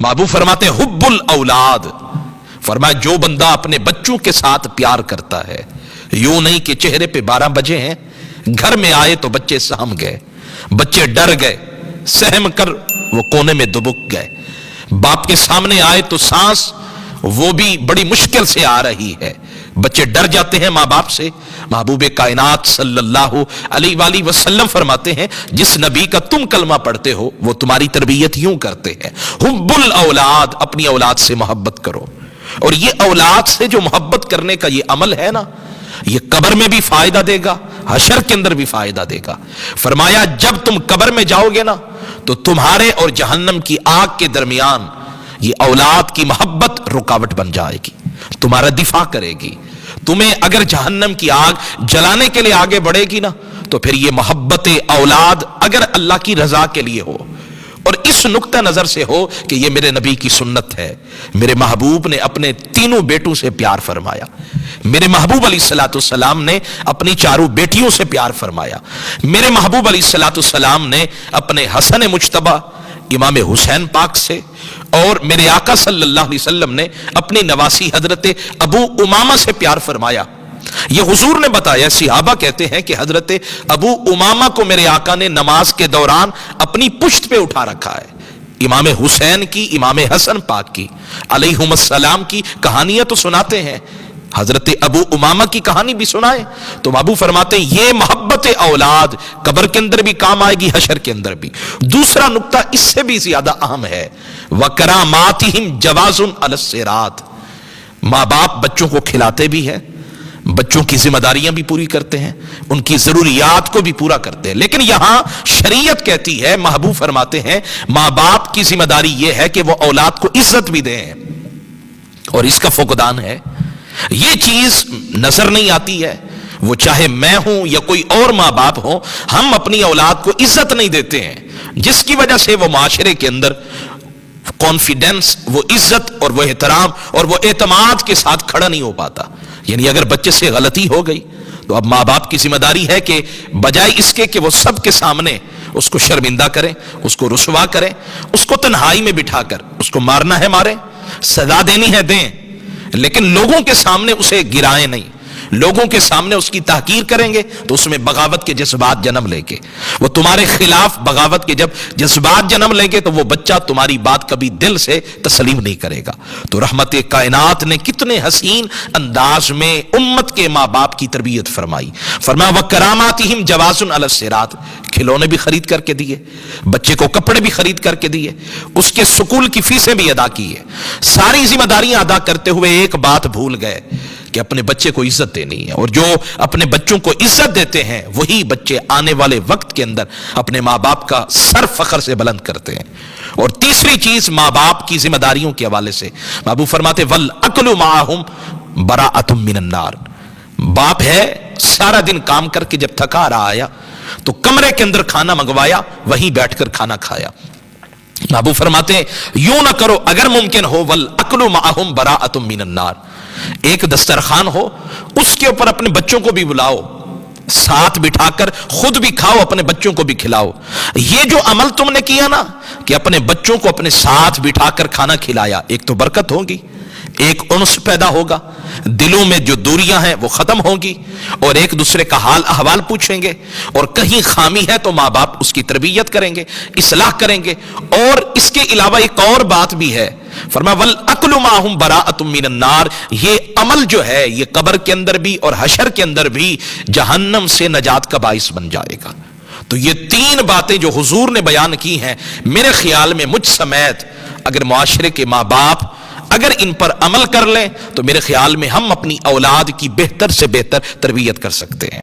बाबू फरमाते हुब्बुल औलाद, फरमाया जो बंदा अपने बच्चों के साथ प्यार करता है, यूं नहीं कि चेहरे पे 12 बजे हैं, घर में आए तो बच्चे सहम गए, बच्चे डर गए, सहम कर वो कोने में दुबक गए, बाप के सामने आए तो सांस वो भी बड़ी मुश्किल से आ रही है, बच्चे डर जाते हैं माँ बाप से। महबूबे कायनात सल्लल्लाहु अलैहि वसल्लम फरमाते हैं जिस नबी का तुम कलमा पढ़ते हो वो तुम्हारी तरबियत यूं करते हैं, हुब्बुल औलाद, अपनी औलाद से मोहब्बत करो। और ये औलाद से जो मोहब्बत करने का ये अमल है ना, ये कब्र में भी फायदा देगा, हशर के अंदर भी फायदा देगा। फरमाया जब तुम कब्र में जाओगे ना तो तुम्हारे और जहन्नम की आग के दरमियान ये औलाद की मोहब्बत रुकावट बन जाएगी, तुम्हारा दिफा करेगी। तुम्हें अगर जहन्नम की आग जलाने के लिए आगे बढ़ेगी ना तो फिर ये मोहब्बत औलाद अगर अल्लाह की रजा के लिए हो और इस नुक्ता नजर से हो कि ये मेरे नबी की सुन्नत है, मेरे महबूब ने अपने तीनों बेटों से प्यार फरमाया, मेरे महबूब अलैहिस्सलाम ने अपनी चारों बेटियों से प्यार फरमाया, मेरे महबूब अलैहिस्सलाम ने अपने हसन मुज्तबा इमाम हुसैन पाक से, और मेरे आका सल्लल्लाहु अलैहि वसल्लम ने अपनी नवासी हजरत अबू उमामा से प्यार फरमाया। ये हुजूर ने बताया, सिहाबा कहते हैं कि हजरत अबू उमामा को मेरे आका ने नमाज के दौरान अपनी पुश्त पे उठा रखा है। इमाम हुसैन की, इमाम हसन पाक की अलैहिमुस्सलाम की कहानियां तो सुनाते हैं, हजरत अबू उमामा की कहानी भी सुनाए तो बाबू फरमाते हैं ये मोहब्बत औलाद कब्र के अंदर भी काम आएगी, हशर के अंदर भी। दूसरा नुक्ता इससे भी ज्यादा अहम है, वकरामातिहिम जवाजुन अलस्सिरात, माँ बाप बच्चों को खिलाते भी हैं, बच्चों की जिम्मेदारियां भी पूरी करते हैं, उनकी जरूरियात को भी पूरा करते हैं, लेकिन यहां शरीयत कहती है, महबूब फरमाते हैं माँ बाप की जिम्मेदारी यह है कि वो औलाद को इज्जत भी दें, और इसका फुकदान है, ये चीज नजर नहीं आती है। वो चाहे मैं हूं या कोई और माँ बाप हो, हम अपनी औलाद को इज्जत नहीं देते हैं, जिसकी वजह से वो माशरे के अंदर कॉन्फिडेंस, वो इज्जत और वो एहतराम और वो एतमाद के साथ खड़ा नहीं हो पाता। यानी अगर बच्चे से गलती हो गई तो अब माँ बाप की जिम्मेदारी है कि बजाय इसके कि वो सबके सामने उसको शर्मिंदा करें, उसको रुसवा करें, उसको तन्हाई में बिठाकर उसको मारना है मारें, सजा देनी है दें, लेकिन लोगों के सामने उसे गिराएं नहीं। लोगों के सामने उसकी तहकीर करेंगे तो उसमें बगावत के जज्बात जन्म लेंगे, वो तुम्हारे खिलाफ बगावत के जब जज्बात जन्म लेंगे तो वो बच्चा तुम्हारी बात कभी दिल से तस्लीम नहीं करेगा। तो रहमत कायनात ने कितने हसीन अंदाज में उम्मत के माँ बाप की तरबियत फरमाई। फरमाया वकरामातिहिम जवाजुन अलस्सिरात, खिलौने भी खरीद करके दिए, बच्चे को कपड़े भी खरीद करके दिए, उसके स्कूल की फीसें भी अदा की है, सारी जिम्मेदारियां अदा करते हुए एक बात भूल गए कि अपने बच्चे को इज्जत देनी है। और जो अपने बच्चों को इज्जत देते हैं वही बच्चे आने वाले वक्त के अंदर अपने माँ बाप का सर फखर से बुलंद करते हैं। और तीसरी चीज माँ बाप की जिम्मेदारियों के हवाले से बाबू फरमाते वल अक्लु माहुम बराअतुम मिनन नार, बाप है सारा दिन काम करके जब थका रहा आया तो कमरे के अंदर खाना मंगवाया, वहीं बैठकर खाना खाया। बाबू फरमाते यूं ना करो, अगर मुमकिन हो वल अक्लु माहुम बराअतुम मिनन नार, एक दस्तरखान हो उसके ऊपर अपने बच्चों को भी बुलाओ, साथ बिठाकर खुद भी खाओ, अपने बच्चों को भी खिलाओ। ये जो अमल तुमने किया ना कि अपने बच्चों को अपने साथ बिठाकर खाना खिलाया, एक तो बरकत होगी, एक उन्स पैदा होगा, दिलों में जो दूरियां हैं वो खत्म होंगी, और एक दूसरे का हाल अहवाल पूछेंगे, और कहीं खामी है तो माँ बाप उसकी तरबियत करेंगे, इस्लाह करेंगे। और इसके अलावा एक और बात भी है, फरमाया वल अक्लु माहुम बराअतुम मिनन नार, ये अमल जो है ये कब्र के अंदर भी और हशर के अंदर भी जहन्नम से नजात का बाइस बन जाएगा। तो ये तीन बातें जो हुजूर ने बयान की हैं, मेरे ख्याल में मुझ समेत अगर मुआशरे के माँ बाप अगर इन पर अमल कर लें तो मेरे ख्याल में हम अपनी औलाद की बेहतर से बेहतर तरबियत कर सकते हैं।